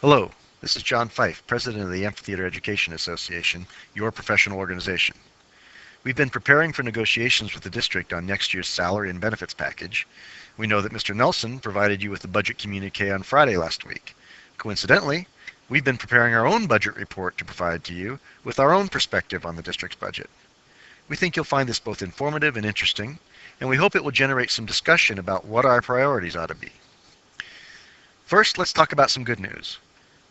Hello, this is John Fife, President of the Amphitheater Education Association, your professional organization. We've been preparing for negotiations with the district on next year's salary and benefits package. We know that Mr. Nelson provided you with the budget communique on Friday last week. Coincidentally, we've been preparing our own budget report to provide to you with our own perspective on the district's budget. We think you'll find this both informative and interesting, and we hope it will generate some discussion about what our priorities ought to be. First, let's talk about some good news.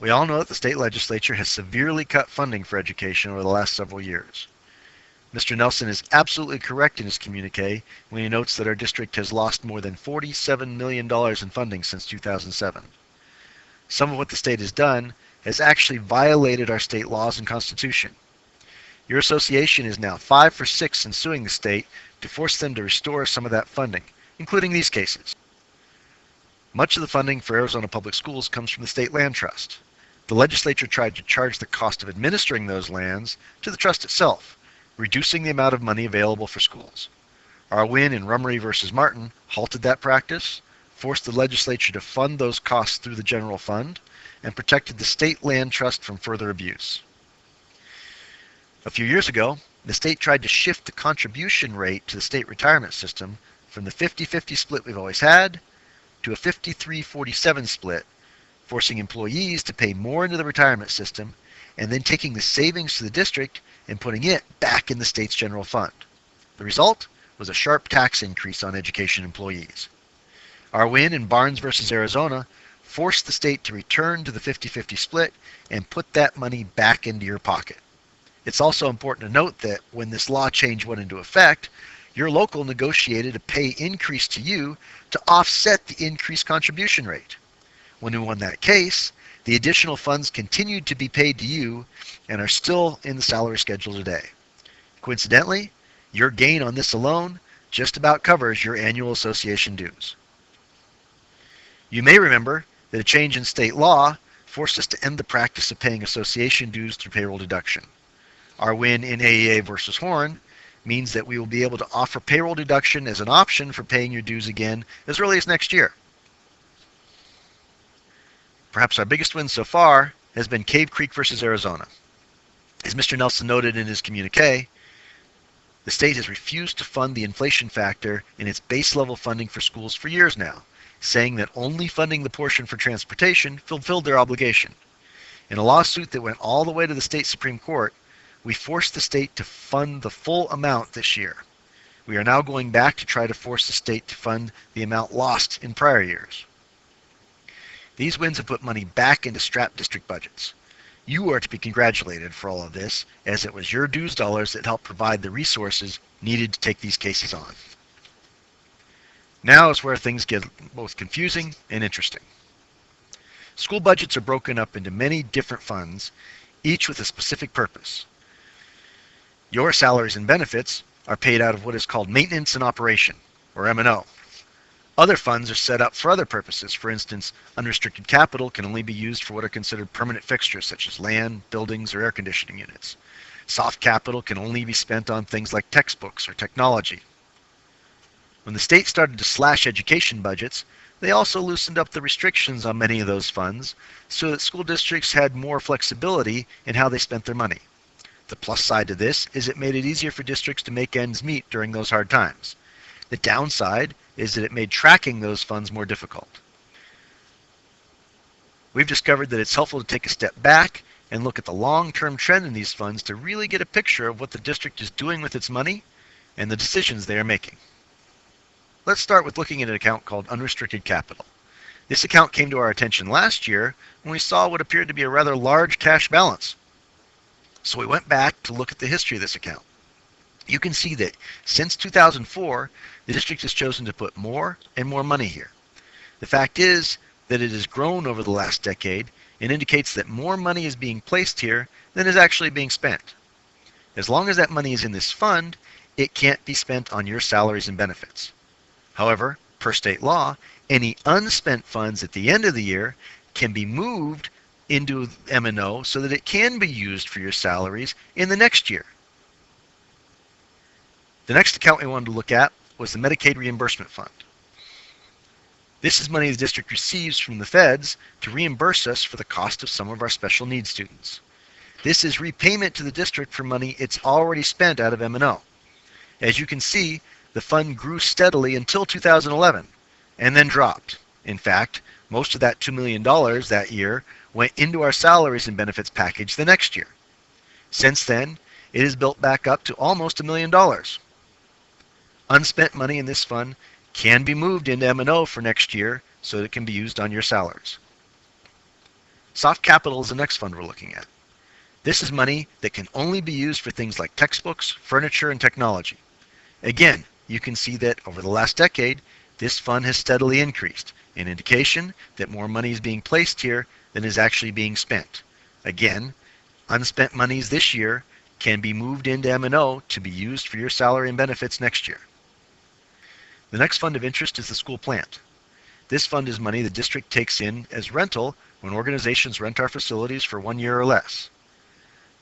We all know that the state legislature has severely cut funding for education over the last several years. Mr. Nelson is absolutely correct in his communique when he notes that our district has lost more than $47 million in funding since 2007. Some of what the state has done has actually violated our state laws and constitution. Your association is now 5 for 6 in suing the state to force them to restore some of that funding, including these cases. Much of the funding for Arizona Public Schools comes from the State Land Trust. The legislature tried to charge the cost of administering those lands to the trust itself, reducing the amount of money available for schools. Our win in Rummery versus Martin halted that practice, forced the legislature to fund those costs through the general fund, and protected the State Land Trust from further abuse. A few years ago, the state tried to shift the contribution rate to the state retirement system from the 50-50 split we've always had to a 53-47 split, forcing employees to pay more into the retirement system and then taking the savings to the district and putting it back in the state's general fund. The result was a sharp tax increase on education employees. Our win in Barnes versus Arizona forced the state to return to the 50-50 split and put that money back into your pocket. It's also important to note that when this law change went into effect, your local negotiated a pay increase to you to offset the increased contribution rate. When we won that case, the additional funds continued to be paid to you and are still in the salary schedule today. Coincidentally, your gain on this alone just about covers your annual association dues. You may remember that a change in state law forced us to end the practice of paying association dues through payroll deduction. Our win in AEA versus Horn means that we will be able to offer payroll deduction as an option for paying your dues again as early as next year. Perhaps our biggest win so far has been Cave Creek versus Arizona. As Mr. Nelson noted in his communique, the state has refused to fund the inflation factor in its base level funding for schools for years now, saying that only funding the portion for transportation fulfilled their obligation. In a lawsuit that went all the way to the state Supreme Court, we forced the state to fund the full amount this year. We are now going back to try to force the state to fund the amount lost in prior years. These wins have put money back into strapped district budgets. You are to be congratulated for all of this, as it was your dues dollars that helped provide the resources needed to take these cases on. Now is where things get both confusing and interesting. School budgets are broken up into many different funds, each with a specific purpose. Your salaries and benefits are paid out of what is called maintenance and operation, or M&O. Other funds are set up for other purposes. For instance, unrestricted capital can only be used for what are considered permanent fixtures, such as land, buildings, or air conditioning units. Soft capital can only be spent on things like textbooks or technology. When the state started to slash education budgets, they also loosened up the restrictions on many of those funds so that school districts had more flexibility in how they spent their money. The plus side to this is it made it easier for districts to make ends meet during those hard times. The downside is that it made tracking those funds more difficult. We've discovered that it's helpful to take a step back and look at the long-term trend in these funds to really get a picture of what the district is doing with its money and the decisions they are making. Let's start with looking at an account called unrestricted capital. This account came to our attention last year when we saw what appeared to be a rather large cash balance. So we went back to look at the history of this account. You can see that since 2004, the district has chosen to put more and more money here. The fact is that it has grown over the last decade and indicates that more money is being placed here than is actually being spent. As long as that money is in this fund, it can't be spent on your salaries and benefits. However, per state law, any unspent funds at the end of the year can be moved into M&O so that it can be used for your salaries in the next year. The next account we wanted to look at was the Medicaid Reimbursement Fund. This is money the district receives from the feds to reimburse us for the cost of some of our special needs students. This is repayment to the district for money it's already spent out of M&O. As you can see, the fund grew steadily until 2011 and then dropped. In fact, most of that $2 million that year went into our salaries and benefits package the next year. Since then, it has built back up to almost $1 million. Unspent money in this fund can be moved into M&O for next year so that it can be used on your salaries. Soft capital is the next fund we're looking at. This is money that can only be used for things like textbooks, furniture, and technology. Again, you can see that over the last decade, this fund has steadily increased, an indication that more money is being placed here than is actually being spent. Again, unspent monies this year can be moved into M&O to be used for your salary and benefits next year. The next fund of interest is the school plant. This fund is money the district takes in as rental when organizations rent our facilities for 1 year or less.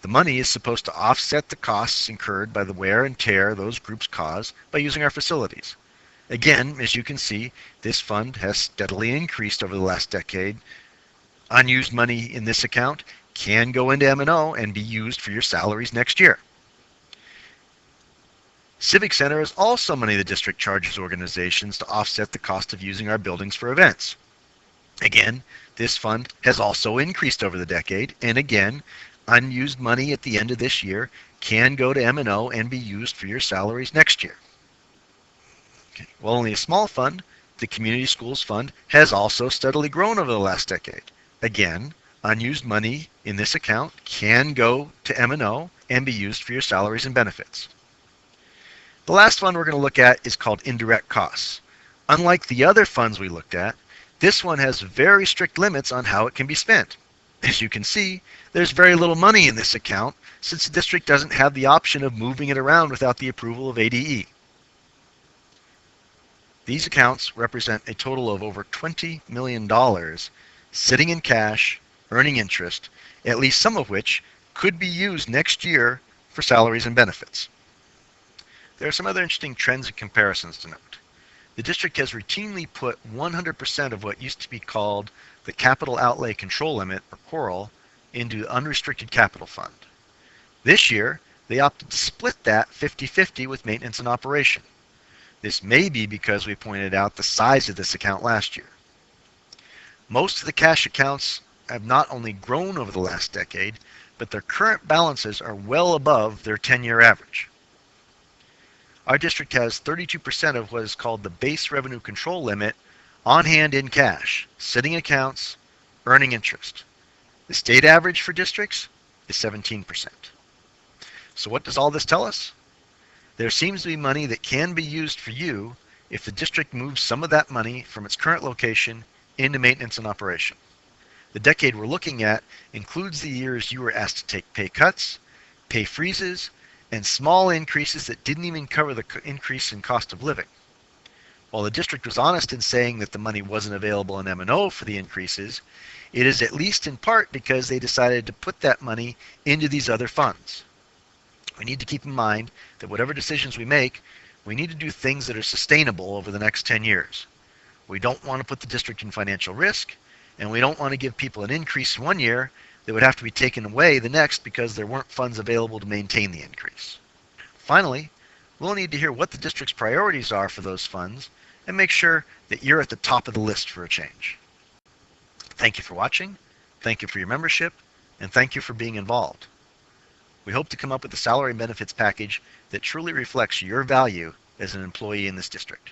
The money is supposed to offset the costs incurred by the wear and tear those groups cause by using our facilities. Again, as you can see, this fund has steadily increased over the last decade. Unused money in this account can go into M&O and be used for your salaries next year. Civic Center is also money the district charges organizations to offset the cost of using our buildings for events. Again, this fund has also increased over the decade, and again, unused money at the end of this year can go to M&O and be used for your salaries next year. Okay. While only a small fund, the Community Schools Fund has also steadily grown over the last decade. Again, unused money in this account can go to M&O and be used for your salaries and benefits. The last fund we're going to look at is called indirect costs. Unlike the other funds we looked at, this one has very strict limits on how it can be spent. As you can see, there's very little money in this account since the district doesn't have the option of moving it around without the approval of ADE. These accounts represent a total of over $20 million sitting in cash, earning interest, at least some of which could be used next year for salaries and benefits. There are some other interesting trends and comparisons to note. The district has routinely put 100% of what used to be called the Capital Outlay Control Limit, or CORL, into the Unrestricted Capital Fund. This year, they opted to split that 50-50 with maintenance and operation. This may be because we pointed out the size of this account last year. Most of the cash accounts have not only grown over the last decade, but their current balances are well above their 10-year average. Our district has 32% of what is called the base revenue control limit on hand in cash, sitting accounts, earning interest. The state average for districts is 17%. So what does all this tell us? There seems to be money that can be used for you if the district moves some of that money from its current location into maintenance and operation. The decade we're looking at includes the years you were asked to take pay cuts, pay freezes, and small increases that didn't even cover the increase in cost of living. While the district was honest in saying that the money wasn't available in M&O for the increases, it is at least in part because they decided to put that money into these other funds. We need to keep in mind that whatever decisions we make, we need to do things that are sustainable over the next 10 years. We don't want to put the district in financial risk, and we don't want to give people an increase in 1 year that would have to be taken away the next because there weren't funds available to maintain the increase. Finally, we'll need to hear what the district's priorities are for those funds and make sure that you're at the top of the list for a change. Thank you for watching, thank you for your membership, and thank you for being involved. We hope to come up with a salary and benefits package that truly reflects your value as an employee in this district.